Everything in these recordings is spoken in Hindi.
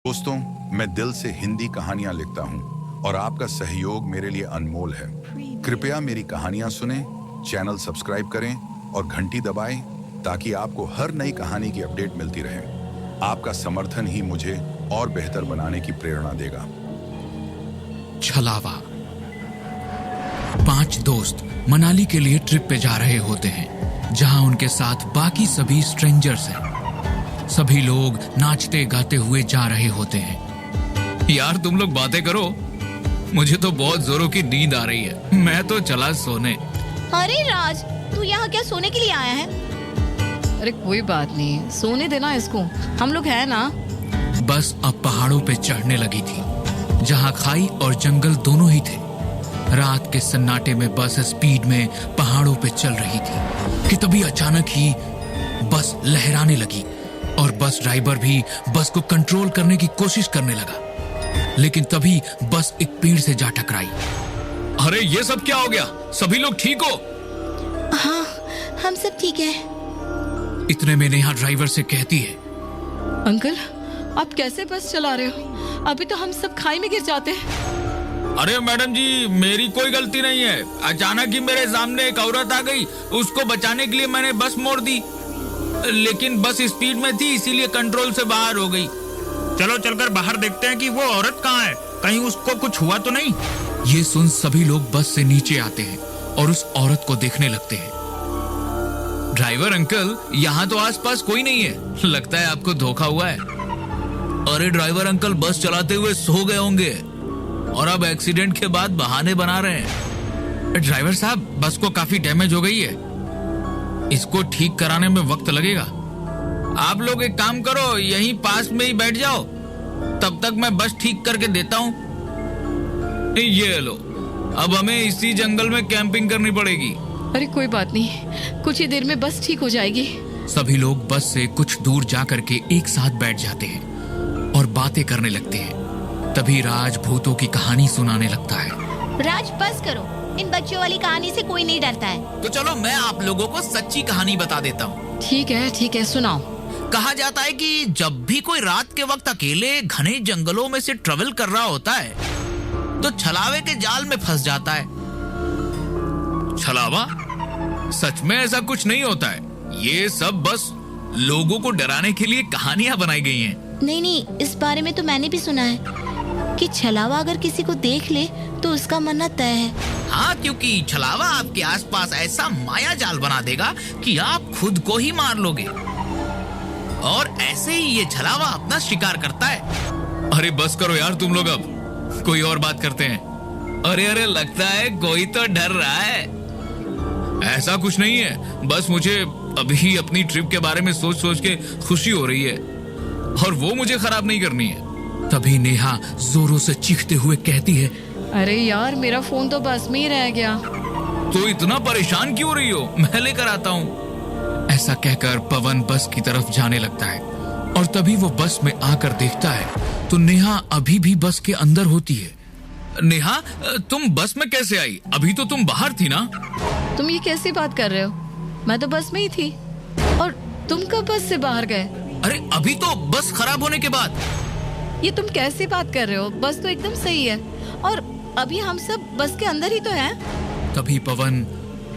दोस्तों, मैं दिल से हिंदी कहानियां लिखता हूं और आपका सहयोग मेरे लिए अनमोल है। कृपया मेरी कहानियां सुनें, चैनल सब्सक्राइब करें और घंटी दबाएं ताकि आपको हर नई कहानी की अपडेट मिलती रहे। आपका समर्थन ही मुझे और बेहतर बनाने की प्रेरणा देगा। छलावा। 5 दोस्त मनाली के लिए ट्रिप पे जा रहे होते हैं, जहां उनके साथ बाकी सभी स्ट्रेंजर्स हैं। सभी लोग नाचते गाते हुए जा रहे होते हैं। यार तुम लोग बातें करो, मुझे तो बहुत जोरों की नींद आ रही है। मैं तो चला सोने। अरे राज, तू यहाँ क्या सोने के लिए आया है? अरे कोई बात नहीं, सोने देना इसको, हम लोग हैं ना। बस अब पहाड़ों पे चढ़ने लगी थी, जहां खाई और जंगल दोनों ही थे। रात के सन्नाटे में बस स्पीड में पहाड़ों पे चल रही थी कि तभी अचानक ही बस लहराने लगी और बस ड्राइवर भी बस को कंट्रोल करने की कोशिश करने लगा। लेकिन तभी बस एक पेड़ से जा टकराई। अरे ये सब क्या हो गया? सभी लोग ठीक हो? हाँ, हम सब ठीक है। इतने में नेहा ड्राइवर से कहती है, अंकल आप कैसे बस चला रहे हो? अभी तो हम सब खाई में गिर जाते हैं। अरे मैडम जी, मेरी कोई गलती नहीं है। अचानक ही मेरे सामने एक औरत आ गई, उसको बचाने के लिए मैंने बस मोड़ दी, लेकिन बस स्पीड में थी इसीलिए कंट्रोल से बाहर हो गई। चलो चलकर बाहर देखते हैं कि वो औरत कहाँ है, कहीं उसको कुछ हुआ तो नहीं। ये सुन सभी लोग बस से नीचे आते हैं और उस औरत को देखने लगते हैं। ड्राइवर अंकल, यहाँ तो आसपास कोई नहीं है, लगता है आपको धोखा हुआ है। अरे ड्राइवर अंकल बस चलाते हुए सो गए होंगे और अब एक्सीडेंट के बाद बहाने बना रहे हैं। ड्राइवर साहब, बस को काफी डैमेज हो गई है, इसको ठीक कराने में वक्त लगेगा। आप लोग एक काम करो, यहीं पास में ही बैठ जाओ, तब तक मैं बस ठीक करके देता हूँ। ये लो, अब हमें इसी जंगल में कैंपिंग करनी पड़ेगी। अरे कोई बात नहीं, कुछ ही देर में बस ठीक हो जाएगी। सभी लोग बस से कुछ दूर जा करके एक साथ बैठ जाते हैं और बातें करने लगते हैं। तभी राज भूतों की कहानी सुनाने लगता है। राज बस करो, इन बच्चों वाली कहानी से कोई नहीं डरता है। तो चलो मैं आप लोगों को सच्ची कहानी बता देता हूँ। ठीक है सुनाओ। कहा जाता है कि जब भी कोई रात के वक्त अकेले घने जंगलों में से ट्रेवल कर रहा होता है तो छलावे के जाल में फंस जाता है। छलावा? सच में ऐसा कुछ नहीं होता है, ये सब बस लोगों को डराने के लिए कहानियां बनाई गई हैं। नहीं, इस बारे में तो मैंने भी सुना है कि छलावा अगर किसी को देख ले तो उसका मरना तय है। हाँ, क्योंकि छलावा आपके आसपास ऐसा माया जाल बना देगा कि आप खुद को ही मार लोगे, और ऐसे ही ये छलावा अपना शिकार करता है। अरे बस करो यार तुम लोग, अब कोई और बात करते हैं। अरे लगता है कोई तो डर रहा है। ऐसा कुछ नहीं है, बस मुझे अभी अपनी ट्रिप के बारे में सोच सोच के खुशी हो रही है और वो मुझे खराब नहीं करनी है। तभी नेहा जोरों से चीखते हुए कहती है, अरे यार मेरा फोन तो बस में ही रह गया। तो इतना परेशान क्यों रही हो, मैं लेकर आता हूँ। ऐसा कहकर पवन बस की तरफ जाने लगता है और तभी वो बस में आकर देखता है तो नेहा अभी भी बस के अंदर होती है। नेहा, तुम बस में कैसे आई? अभी तो तुम बाहर थी ना? तुम ये कैसी बात कर रहे हो? मैं तो बस में ही थी। और तुम कब बस से बाहर गए? अरे अभी तो बस खराब होने के बाद। ये तुम कैसी बात कर रहे हो? बस तो एकदम सही है और अभी हम सब बस के अंदर ही तो हैं। तभी पवन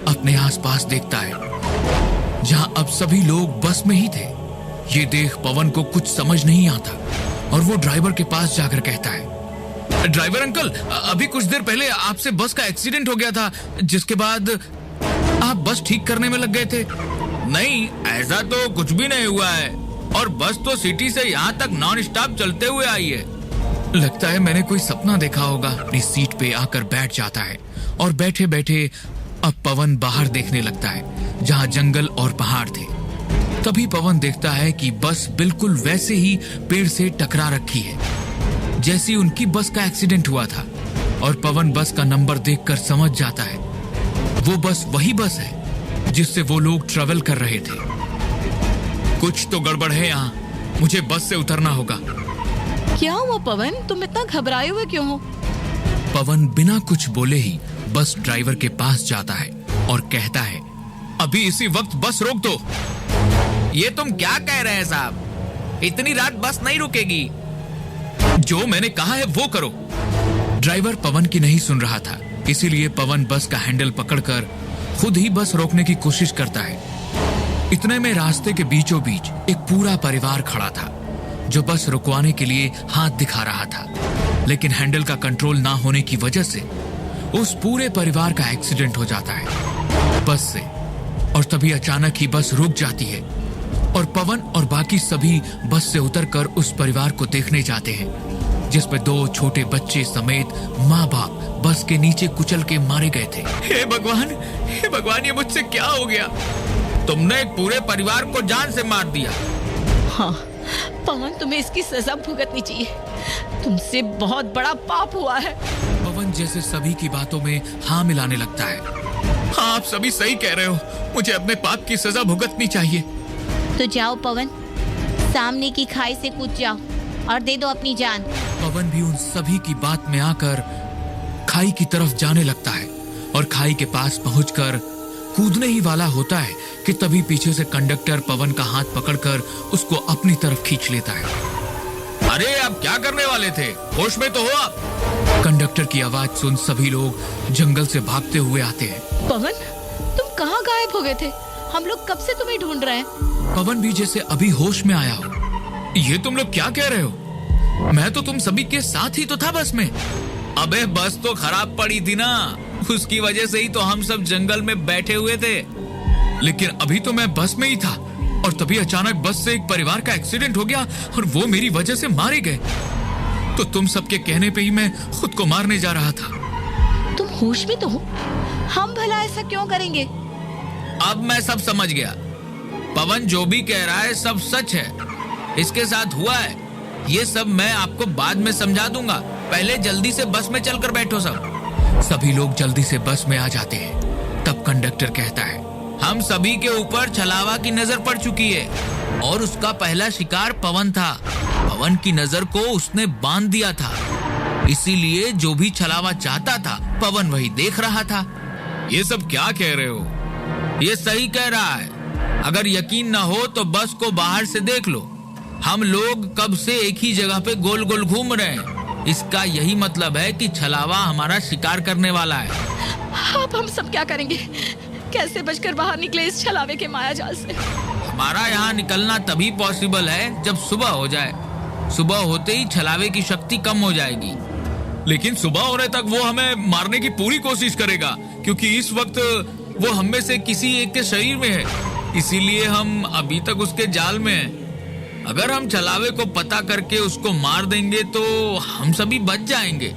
अपने आसपास देखता है, जहां अब सभी लोग बस में ही थे। ये देख पवन को कुछ समझ नहीं आता और वो ड्राइवर के पास जाकर कहता है, ड्राइवर अंकल, अभी कुछ देर पहले आपसे बस का एक्सीडेंट हो गया था, जिसके बाद आप बस ठीक करने में लग गए थे। नहीं, ऐसा तो कुछ भी नहीं हुआ है और बस तो सिटी से यहाँ तक नॉन स्टॉप चलते हुए आई है। लगता है मैंने कोई सपना देखा होगा। अपनी सीट पे आकर बैठ जाता है और बैठे बैठे अब पवन बाहर देखने लगता है, जहाँ जंगल और पहाड़ थे। तभी पवन देखता है कि बस बिल्कुल वैसे ही पेड़ से टकरा रखी है जैसी उनकी बस का एक्सीडेंट हुआ था, और पवन बस का नंबर देखकर समझ जाता है वो बस वही बस है जिससे वो लोग ट्रेवल कर रहे थे। कुछ तो गड़बड़ है यहाँ, मुझे बस से उतरना होगा। क्या हुआ पवन, तुम इतना घबराए हुए क्यों हो? पवन बिना कुछ बोले ही बस ड्राइवर के पास जाता है और कहता है, अभी इसी वक्त बस रोक दो। ये तुम क्या कह रहे हैं साहब, इतनी रात बस नहीं रुकेगी। जो मैंने कहा है वो करो। ड्राइवर पवन की नहीं सुन रहा था, इसीलिए पवन बस का हैंडल पकड़कर खुद ही बस रोकने की कोशिश करता है। इतने में रास्ते के बीचों बीच एक पूरा परिवार खड़ा था जो बस रुकवाने के लिए हाथ दिखा रहा था, लेकिन हैंडल का कंट्रोल ना होने की वजह से उस पूरे परिवार का एक्सीडेंट हो जाता है बस से। और तभी अचानक ही बस रुक जाती है और पवन और बाकी सभी बस से उतरकर उस परिवार को देखने जाते हैं, जिसमें 2 छोटे बच्चे समेत माँ बाप बस के नीचे कुचल के मारे गए थे। हे भगवान, ये मुझसे क्या हो गया? तुमने एक पूरे परिवार को जान से मार दिया। हाँ पवन, तुम्हें इसकी सजा भुगतनी चाहिए। तुमसे बहुत बड़ा पाप हुआ है। पवन जैसे सभी की बातों में हाँ मिलाने लगता है। हाँ, आप सभी सही कह रहे हो, मुझे अपने पाप की सजा भुगतनी चाहिए। तो जाओ पवन, सामने की खाई से कूद जाओ और दे दो अपनी जान। पवन भी उन सभी की बात में आकर खाई की तरफ जाने लगता है और खाई के पास पहुंचकर कूदने ही वाला होता है कि तभी पीछे से कंडक्टर पवन का हाथ पकड़कर उसको अपनी तरफ खींच लेता है। अरे आप क्या करने वाले थे? होश में तो हो आप? कंडक्टर की आवाज सुन सभी लोग जंगल से भागते हुए आते हैं। पवन, तुम कहाँ गायब हो गए थे? हम लोग कब से तुम्हें ढूंढ रहे हैं। पवन भी जैसे अभी होश में आया हो। ये तुम लोग क्या कह रहे हो? मैं तो तुम सभी के साथ ही तो था बस में। अबे बस तो खराब पड़ी थी ना, उसकी वजह से ही तो हम सब जंगल में बैठे हुए थे। लेकिन अभी तो मैं बस में ही था और तभी अचानक बस से एक परिवार का एक्सीडेंट हो गया और वो मेरी वजह से मारे गए। तो तुम सबके कहने पे ही मैं खुद को मारने जा रहा था। तुम होश में तो हो? हम भला ऐसा क्यों करेंगे? अब मैं सब समझ गया। पवन जो भी कह रहा है सब सच है, इसके साथ हुआ है। ये सब मैं आपको बाद में समझा दूंगा, पहले जल्दी से बस में चलकर बैठो सब। सभी लोग जल्दी से बस में आ जाते हैं। तब कंडक्टर कहता है, हम सभी के ऊपर छलावा की नजर पड़ चुकी है और उसका पहला शिकार पवन था। पवन की नजर को उसने बांध दिया था, इसीलिए जो भी छलावा चाहता था पवन वही देख रहा था। ये सब क्या कह रहे हो? ये सही कह रहा है। अगर यकीन ना हो तो बस को बाहर से देख लो। हम लोग कब से एक ही जगह पे गोल गोल घूम रहे हैं। इसका यही मतलब है कि छलावा हमारा शिकार करने वाला है। अब हम सब क्या करेंगे? कैसे बचकर बाहर निकले इस छलावे के मायाजाल से? हमारा यहाँ निकलना तभी पॉसिबल है जब सुबह हो जाए। सुबह होते ही छलावे की शक्ति कम हो जाएगी। लेकिन सुबह होने तक वो हमें मारने की पूरी कोशिश करेगा, क्योंकि इस वक्त वो हम में से किसी एक के शरीर में है, इसीलिए हम अभी तक उसके जाल में हैं। अगर हम छलावे को पता करके उसको मार देंगे तो हम सभी बच जाएंगे।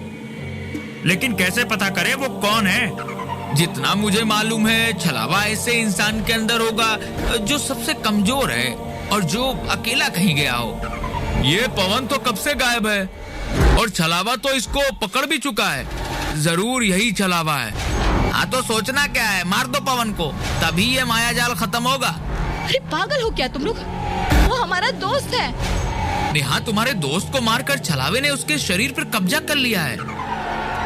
लेकिन कैसे पता करें वो कौन है? जितना मुझे मालूम है, छलावा ऐसे इंसान के अंदर होगा जो सबसे कमजोर है और जो अकेला कहीं गया हो। ये पवन तो कब से गायब है और छलावा तो इसको पकड़ भी चुका है। जरूर यही छलावा है। हाँ तो सोचना क्या है, मार दो पवन को, तभी ये मायाजाल खत्म होगा। अरे पागल हो क्या तुम लोग? वो हमारा दोस्त है। नेहा, तुम्हारे दोस्त को मारकर छलावे ने उसके शरीर पर कब्जा कर लिया है।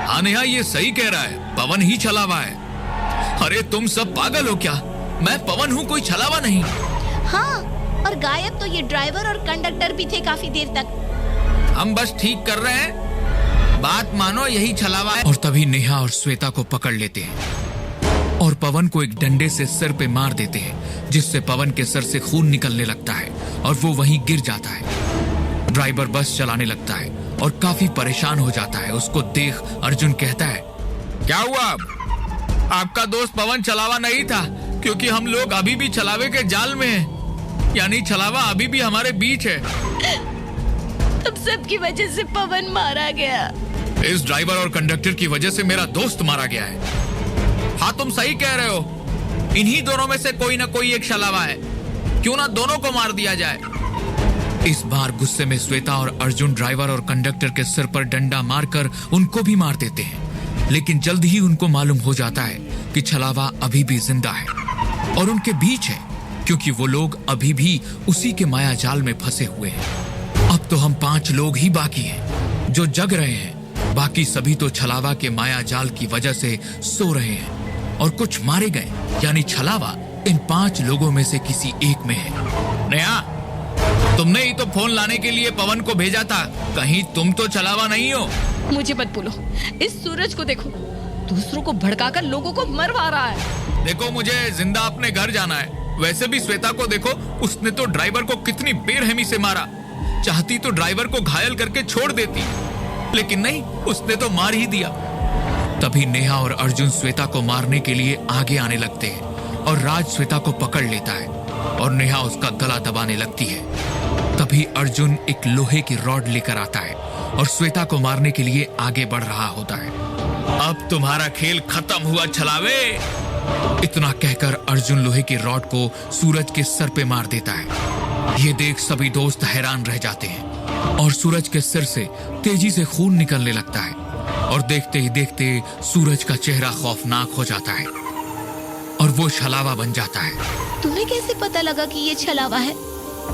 हाँ नेहा, ये सही कह रहा है, पवन ही छलावा है। अरे तुम सब पागल हो क्या? मैं पवन हूँ, कोई छलावा नहीं। हाँ, और गायब तो ये ड्राइवर और कंडक्टर भी थे काफी देर तक। हम बस ठीक कर रहे हैं, बात मानो, यही छलावा है। और तभी नेहा और श्वेता को पकड़ लेते हैं और पवन को एक डंडे से सिर पे मार देते हैं, जिससे पवन के सर से खून निकलने लगता है और वो वहीं गिर जाता है। ड्राइवर बस चलाने लगता है और काफी परेशान हो जाता है। उसको देख अर्जुन कहता है, क्या हुआ? आपका दोस्त पवन छलावा नहीं था, क्योंकि हम लोग अभी भी छलावे के जाल में हैं। यानी छलावा अभी भी हमारे बीच है। तुम सबकी वजह से पवन मारा गया। इस ड्राइवर और कंडक्टर की वजह से मेरा दोस्त मारा गया है। हाँ तुम सही कह रहे हो, इन्हीं दोनों में से कोई ना कोई एक छलावा है। क्यों ना दोनों को मार दिया जाए। इस बार गुस्से में श्वेता और अर्जुन ड्राइवर और कंडक्टर के सिर पर डंडा मारकर उनको भी मार देते हैं। लेकिन जल्द ही उनको मालूम हो जाता है कि छलावा अभी भी जिंदा है और उनके बीच है, क्योंकि वो लोग अभी भी उसी के माया जाल में फंसे हुए हैं। अब तो हम 5 लोग ही बाकी हैं जो जग रहे हैं। बाकी सभी तो छलावा के माया जाल की वजह से सो रहे हैं और कुछ मारे गए, यानी छलावा इन 5 लोगों में से किसी एक में है। नेहा, तुमने ही तो फोन लाने के लिए पवन को भेजा था, कहीं तुम तो छलावा नहीं हो? मुझे मत बोलो, इस सूरज को देखो, दूसरों को भड़काकर लोगों को मरवा रहा है। देखो, मुझे जिंदा अपने घर जाना है। वैसे भी श्वेता को देखो, उसने तो ड्राइवर को कितनी बेरहमी से मारा। चाहती तो ड्राइवर को घायल करके छोड़ देती, लेकिन नहीं, उसने तो मार ही दिया। तभी नेहा और अर्जुन श्वेता को मारने के लिए आगे आने लगते हैं और राज श्वेता को पकड़ लेता है और नेहा उसका गला दबाने लगती है। तभी अर्जुन एक लोहे की रॉड लेकर आता है और श्वेता को मारने के लिए आगे बढ़ रहा होता है। अब तुम्हारा खेल खत्म हुआ छलावे। इतना कहकर अर्जुन लोहे की रॉड को सूरज के सर पे मार देता है। ये देख सभी दोस्त हैरान रह जाते हैं और सूरज के सिर से तेजी से खून निकलने लगता है और देखते ही देखते सूरज का चेहरा खौफनाक हो जाता है और वो छलावा बन जाता है। तुम्हें कैसे पता लगा कि ये छलावा है?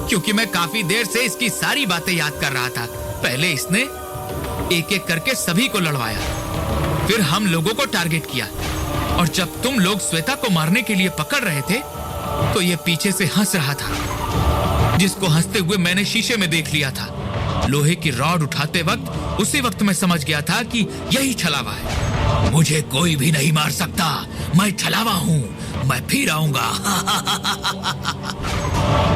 क्योंकि मैं काफी देर से इसकी सारी बातें याद कर रहा था। पहले इसने एक एक करके सभी को लड़वाया, फिर हम लोगों को टारगेट किया, और जब तुम लोग श्वेता को मारने के लिए पकड़ रहे थे तो ये पीछे से हंस रहा था, जिसको हंसते हुए मैंने शीशे में देख लिया था। लोहे की रॉड उठाते वक्त उसी वक्त मैं समझ गया था कि यही छलावा है। मुझे कोई भी नहीं मार सकता, मैं छलावा हूं, मैं फिर आऊंगा।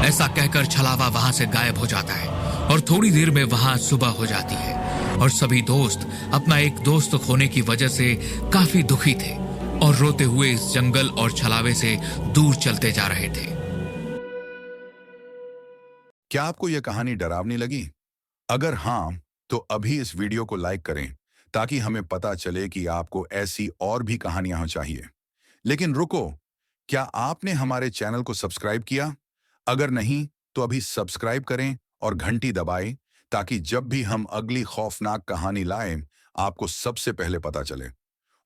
ऐसा कहकर छलावा वहां से गायब हो जाता है और थोड़ी देर में वहां सुबह हो जाती है और सभी दोस्त अपना एक दोस्त खोने की वजह से काफी दुखी थे और रोते हुए इस जंगल और छलावे से दूर चलते जा रहे थे। क्या आपको यह कहानी डरावनी लगी? अगर हाँ, तो अभी इस वीडियो को लाइक करें ताकि हमें पता चले कि आपको ऐसी और भी कहानियां चाहिए। लेकिन रुको, क्या आपने हमारे चैनल को सब्सक्राइब किया? अगर नहीं, तो अभी सब्सक्राइब करें और घंटी दबाएं ताकि जब भी हम अगली खौफनाक कहानी लाएं, आपको सबसे पहले पता चले।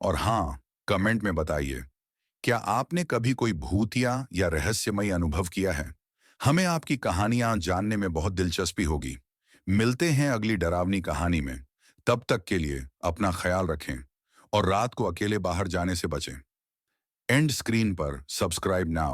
और हाँ, कमेंट में बताइए, क्या आपने कभी कोई भूतिया या रहस्यमयी अनुभव किया है? हमें आपकी कहानियां जानने में बहुत दिलचस्पी होगी। मिलते हैं अगली डरावनी कहानी में। तब तक के लिए अपना ख्याल रखें और रात को अकेले बाहर जाने से बचें। एंड स्क्रीन पर सब्सक्राइब नाउ।